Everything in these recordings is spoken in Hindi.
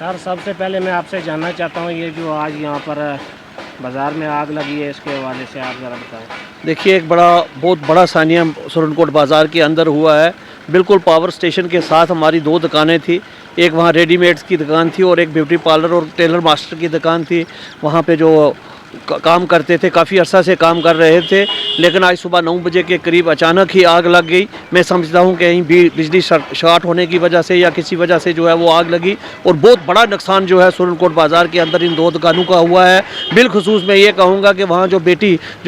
सर सबसे पहले मैं आपसे जानना चाहता हूँ ये जो आज यहाँ पर बाज़ार में आग लगी है इसके हवाले से आप ज़रा बताएं। देखिए एक बहुत बड़ा सानिया सुरनकोट बाज़ार के अंदर हुआ है। बिल्कुल पावर स्टेशन के साथ हमारी दो दुकानें थी। एक वहाँ रेडीमेड्स की दुकान थी और एक ब्यूटी पार्लर और टेलर मास्टर की दुकान थी। वहाँ पे जो काम करते थे, काफ़ी अर्सा से काम कर रहे थे, लेकिन आज सुबह 9 बजे के करीब अचानक ही आग लग गई। मैं समझता हूँ कि कहीं भी बिजली शॉर्ट होने की वजह से या किसी वजह से जो है वो आग लगी और बहुत बड़ा नुकसान जो है सुरनकोट बाज़ार के अंदर इन दो दुकानों का हुआ है। बिलखुसूस मैं ये कहूँगा कि वहाँ जो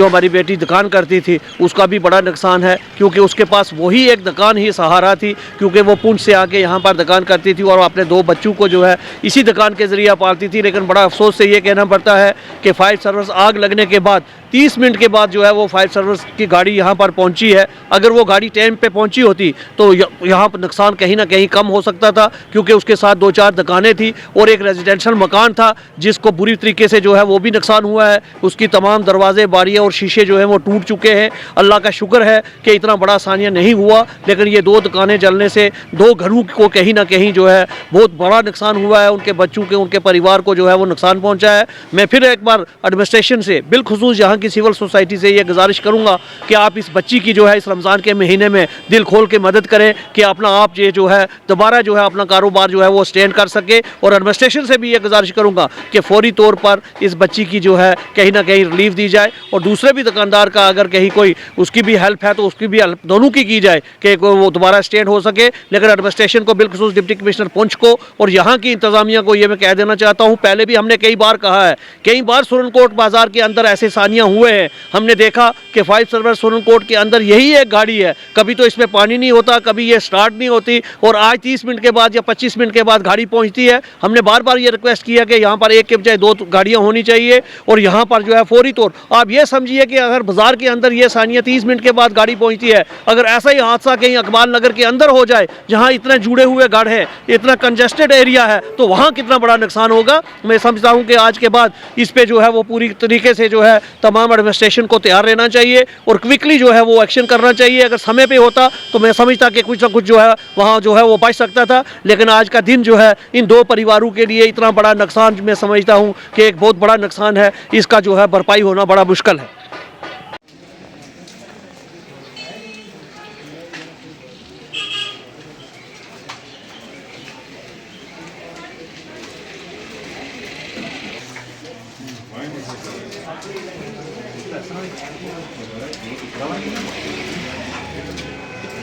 हमारी बेटी दुकान करती थी उसका भी बड़ा नुकसान है, क्योंकि उसके पास वही एक दुकान ही सहारा थी, क्योंकि वो पुंछ से आके यहाँ पर दुकान करती थी और अपने दो बच्चों को जो है इसी दुकान के ज़रिए पालती थी। लेकिन बड़ा अफसोस से ये कहना पड़ता है कि फायर सर्विस आग लगने के बाद 30 मिनट के बाद जो है वो फायर सर्विस की गाड़ी यहाँ पर पहुँची है। अगर वो गाड़ी टाइम पे पहुँची होती तो यहाँ पर नुकसान कहीं ना कहीं कम हो सकता था, क्योंकि उसके साथ 2-4 दुकानें थी और एक रेजिडेंशियल मकान था जिसको बुरी तरीके से जो है वो भी नुकसान हुआ है। उसकी तमाम दरवाजे, बारियाँ और शीशे जो है वो टूट चुके हैं। अल्लाह का शुक्र है कि इतना बड़ा सानिया नहीं हुआ, लेकिन ये दो दुकानें जलने से दो घरों को कहीं ना कहीं जो है बहुत बड़ा नुकसान हुआ है। उनके बच्चों के, उनके परिवार को जो है वो नुकसान पहुँचा है। मैं फिर एक बार एडमिनिस्ट्रेशन से, बिलखुसूस यहाँ की सिविल सोसाइटी से ये गुजारिश करूँगा कि आप इस बच्ची की जो है इस रमज़ान के महीने में दिल खोल के मदद करें कि अपना आप ये जो है दोबारा जो है अपना कारोबार जो है वो स्टैंड कर सके। और एडमिनिस्ट्रेशन से भी ये गुजारिश करूँगा कि फौरी तौर पर इस बच्ची की जो है कहीं ना कहीं रिलीफ दी जाए और दूसरे भी दुकानदार का अगर कहीं कोई उसकी भी हेल्प है तो उसकी भी हेल्प दोनों की जाए कि वो दोबारा स्टैंड हो सके। लेकिन एडमिनिस्ट्रेशन को, बिलखुसूस डिप्टी कमिश्नर पुंछ को और यहाँ की इंतज़ामिया को ये मैं कह देना चाहता हूँ, पहले भी हमने कई बार कहा है, कई बार सुरनकोट बाज़ार के अंदर ऐसे सानिया हुए हैं। हमने देखा कि फायर सर्विस सुरनकोट के अंदर यही एक गाड़ी है, कभी तो इसमें पानी नहीं होता, कभी ये स्टार्ट नहीं होती, और आज 30 मिनट के बाद या 25 मिनट के बाद गाड़ी पहुंचती है। हमने बार बार ये रिक्वेस्ट किया कि यहाँ पर एक के बजाय 2 गाड़ियाँ होनी चाहिए और यहाँ पर जो है फौरी तौर, आप ये समझिए कि अगर बाज़ार के अंदर ये सानिया 30 मिनट के बाद गाड़ी पहुँचती है, अगर ऐसा ही हादसा कहीं अकबाल नगर के अंदर हो जाए जहाँ इतने जुड़े हुए गढ़ हैं, इतना कंजेस्टेड एरिया है, तो वहाँ कितना बड़ा नुकसान होगा। मैं समझता हूँ कि आज के बाद इस पे जो है वो पूरी तरीके से जो है तमाम एडमिनिस्ट्रेशन को तैयार रहना चाहिए और क्विकली जो है वो एक्शन करना चाहिए। अगर समय पे होता तो मैं समझता कि कुछ ना कुछ जो है वहाँ जो है वो बच सकता था, लेकिन आज का दिन जो है इन दो परिवारों के लिए इतना बड़ा नुकसान, मैं समझता हूँ कि एक बहुत बड़ा नुकसान है, इसका जो है भरपाई होना बड़ा मुश्किल है।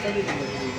Gracias.